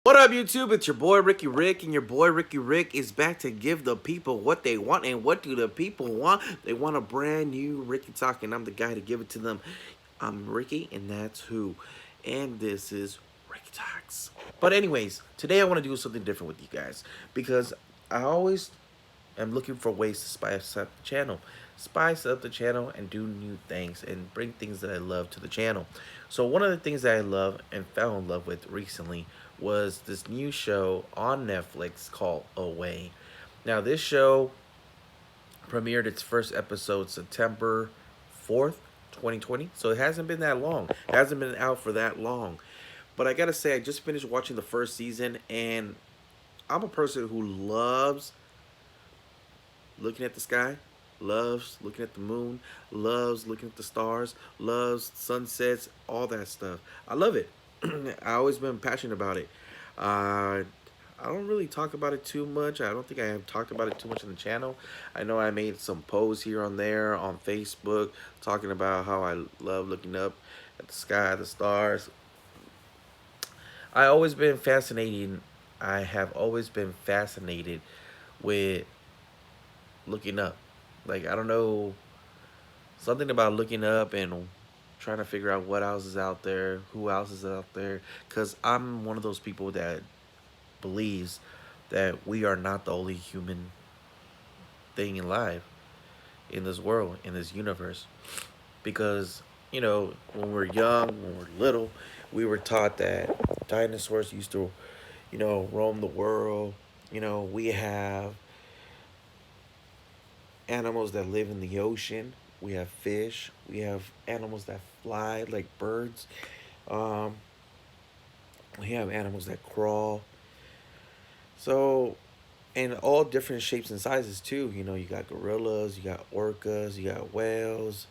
What up, YouTube? It's your boy Ricky Rick, and your boy Ricky Rick is back to give the people what they want. And what do the people want? They want a brand new Ricky Talk, and I'm the guy to give it to them. I'm Ricky, and that's who. And this is Ricky Talks. But anyways, today I want to do something different with you guys because I always am looking for ways to spice up the channel and do new things and bring things that I love to the channel. So one of the things that I love and fell in love with recently was this new show on Netflix called Away. Now this show premiered its first episode September 4th, 2020. So it hasn't been that long. It hasn't been out for that long. But I gotta say, I just finished watching the first season, and I'm a person who loves looking at the sky, loves looking at the moon, loves looking at the stars, loves sunsets, all that stuff. I love it. I always been passionate about it. Uh, I don't really talk about it too much. I don't think I have talked about it too much on the channel. I know I made some posts here on there on Facebook talking about how I love looking up at the sky, the stars. I always been fascinated. I have always been fascinated with looking up. Like, I don't know, something about looking up and trying to figure out what else is out there, who else is out there. Because I'm one of those people that believes that we are not the only human thing alive in this world, in this universe. Because, when we're young, when we're little, we were taught that dinosaurs used to, roam the world. We have animals that live in the ocean. We have fish. We have animals that fly like birds. Um, we have animals that crawl. So, and all different shapes and sizes too. You got gorillas, you got orcas, you got whales.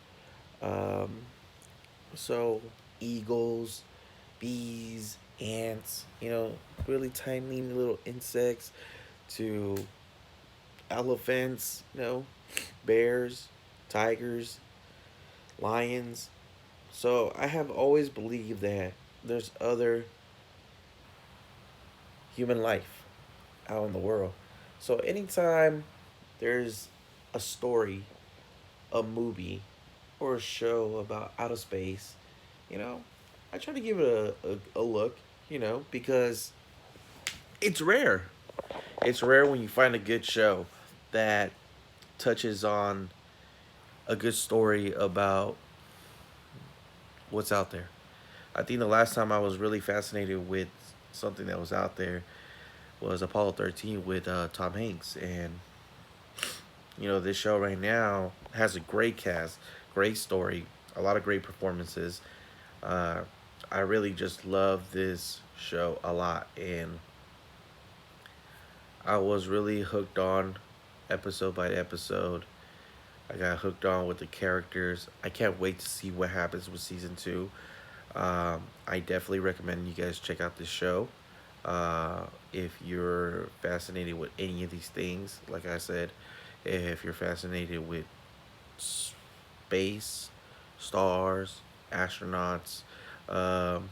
Um, so eagles, bees, ants. Really tiny little insects to elephants. Bears, tigers, lions. So I have always believed that there's other human life out in the world. So anytime there's a story, a movie, or a show about outer space, you know, I try to give it a look, because it's rare. It's rare when you find a good show that touches on a good story about what's out there. I think the last time I was really fascinated with something that was out there was Apollo 13 with Tom Hanks. And, this show right now has a great cast, great story, a lot of great performances. Uh, I really just love this show a lot. And I was really hooked on episode by episode. I got hooked on with the characters. I can't wait to see what happens with season two. I definitely recommend you guys check out this show. If you're fascinated with any of these things, like I said, if you're fascinated with space, stars, astronauts, um,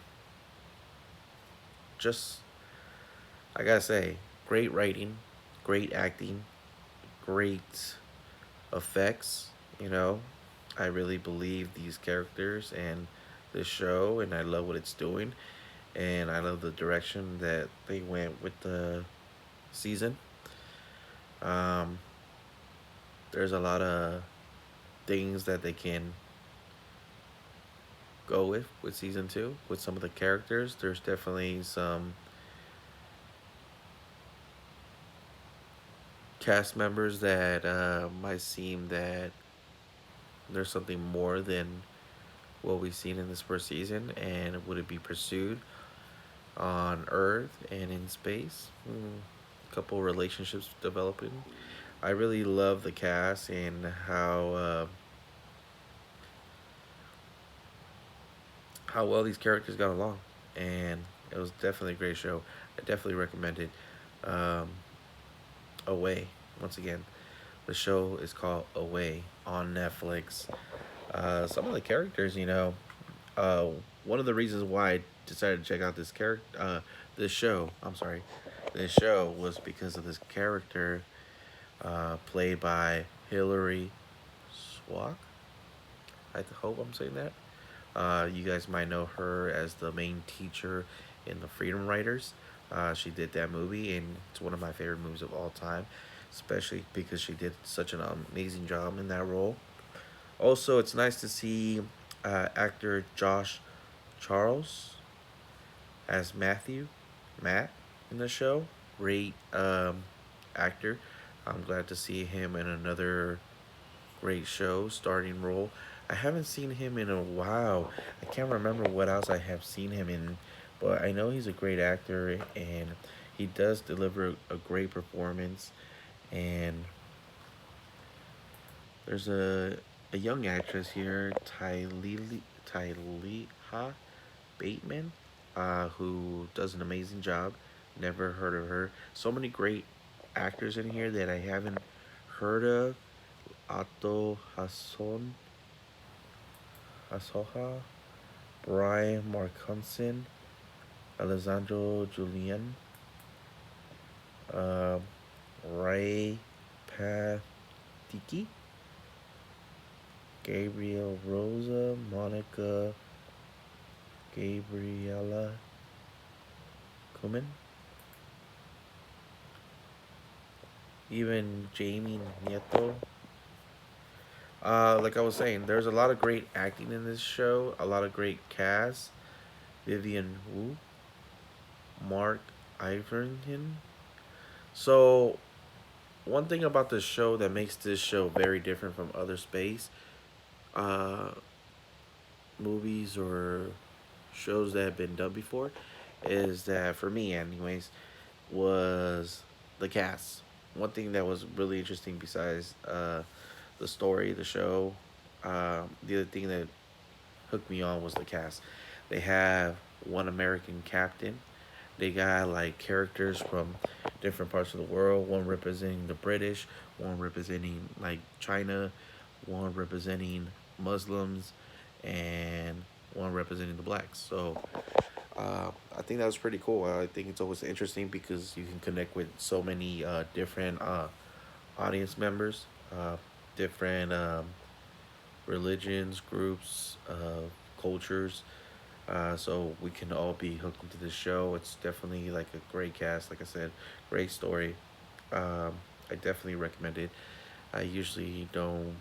just, I gotta say, great writing, great acting, great effects. I really believe these characters and this show, and I love what it's doing, and I love the direction that they went with the season. Um, there's a lot of things that they can go with season two with some of the characters. There's definitely some cast members that might seem that there's something more than what we've seen in this first season, and would it be pursued on Earth and in space? A couple relationships developing. I really love the cast and how well these characters got along, and it was definitely a great show. I definitely recommend it. Um, Away, once again, the show is called Away on Netflix. Some of the characters, uh, one of the reasons why I decided to check out this show. I'm sorry, this show was because of this character played by Hilary Swank. I hope I'm saying that. You guys might know her as the main teacher in the Freedom Writers. She did that movie, and it's one of my favorite movies of all time, especially because she did such an amazing job in that role. Also, it's nice to see actor Josh Charles as Matt, in the show. Great actor. I'm glad to see him in another great show, starting role. I haven't seen him in a while. I can't remember what else I have seen him in, but I know he's a great actor and he does deliver a great performance. And there's a young actress here, Tyleha Bateman, who does an amazing job. Never heard of her. So many great actors in here that I haven't heard of. Otto Hasoha, Brian Marconson, Alessandro Julian, uh, Ray Pathiki, Gabriel Rosa, Monica Gabriella Kuman, even Jamie Nieto. Like I was saying, there's a lot of great acting in this show, a lot of great cast. Vivian Wu, Mark Iverton. So, one thing about this show that makes this show very different from other space uh, movies or shows that have been done before is that, for me, anyways, was the cast. One thing that was really interesting besides the story, the show, the other thing that hooked me on was the cast. They have one American captain. They got like characters from different parts of the world. One representing the British, one representing like China, one representing Muslims, and one representing the blacks. So I think that was pretty cool. I think it's always interesting because you can connect with so many different audience members, different religions, groups, cultures. So we can all be hooked into this show. It's definitely like a great cast. Like I said, great story. I definitely recommend it. I usually don't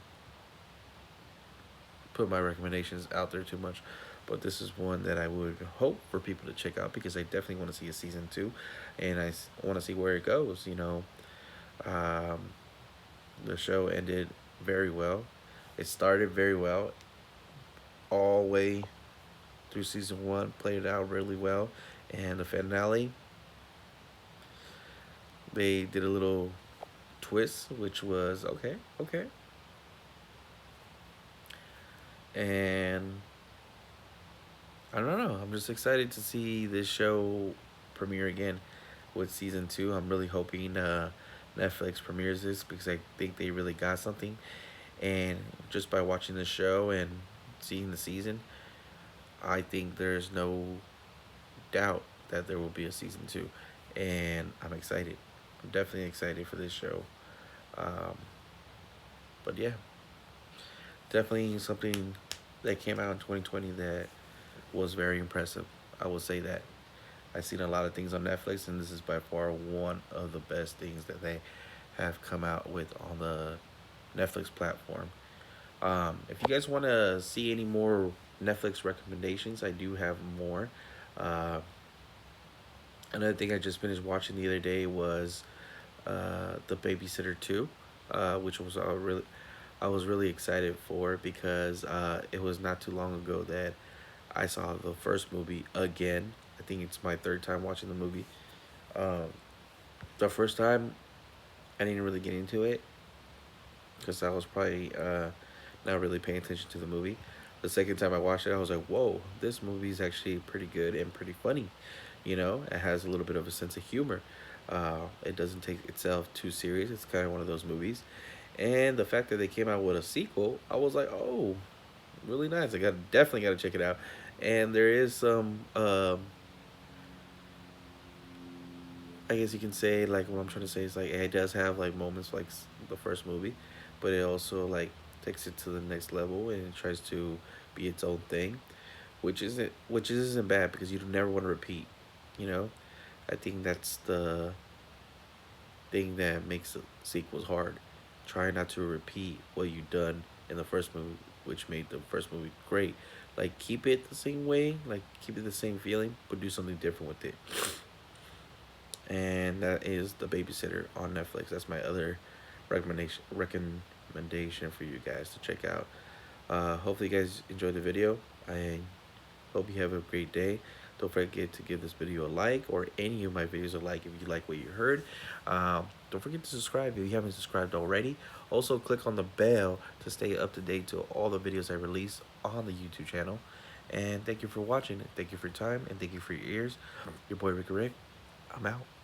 put my recommendations out there too much, but this is one that I would hope for people to check out because I definitely want to see a season two, and want to see where it goes. Um, the show ended very well. It started very well, all the way through season one, played it out really well, and the finale, they did a little twist, which was okay, okay, and I don't know. I'm just excited to see this show premiere again with season two. I'm really hoping Netflix premieres this because I think they really got something. And just by watching the show and seeing the season, I think there's no doubt that there will be a season two. And I'm excited. I'm definitely excited for this show. Um, but yeah, definitely something that came out in 2020 that was very impressive. I will say that. I've seen a lot of things on Netflix, and this is by far one of the best things that they have come out with on the Netflix platform. If you guys want to see any more Netflix recommendations, I do have more. Uh, Another thing I just finished watching the other day was The Babysitter 2, which was I was really excited for because it was not too long ago that I saw the first movie again. I think it's my third time watching the movie. Um, the first time, I didn't really get into it because I was probably not really paying attention to the movie. The second time I watched it, I was like, whoa, this movie is actually pretty good and pretty funny. It has a little bit of a sense of humor. It doesn't take itself too serious. It's kind of one of those movies. And the fact that they came out with a sequel, I was like, oh, really nice. I definitely got to check it out. And there is some I guess you can say like what I'm trying to say is like it does have like moments like the first movie, but it also like takes it to the next level and it tries to be its own thing, which isn't bad because you never want to repeat. You know, I think that's the thing that makes the sequels hard. Try not to repeat what you've done in the first movie, which made the first movie great. Like keep it the same way, like keep it the same feeling, but do something different with it. And that is The Babysitter on Netflix. That's my other recommendation for you guys to check out. Hopefully you guys enjoyed the video. I hope you have a great day. Don't forget to give this video a like or any of my videos a like if you like what you heard. Don't forget to subscribe if you haven't subscribed already. Also, click on the bell to stay up to date to all the videos I release on the YouTube channel. And thank you for watching. Thank you for your time. And thank you for your ears. Your boy Ricky Rick. I'm out.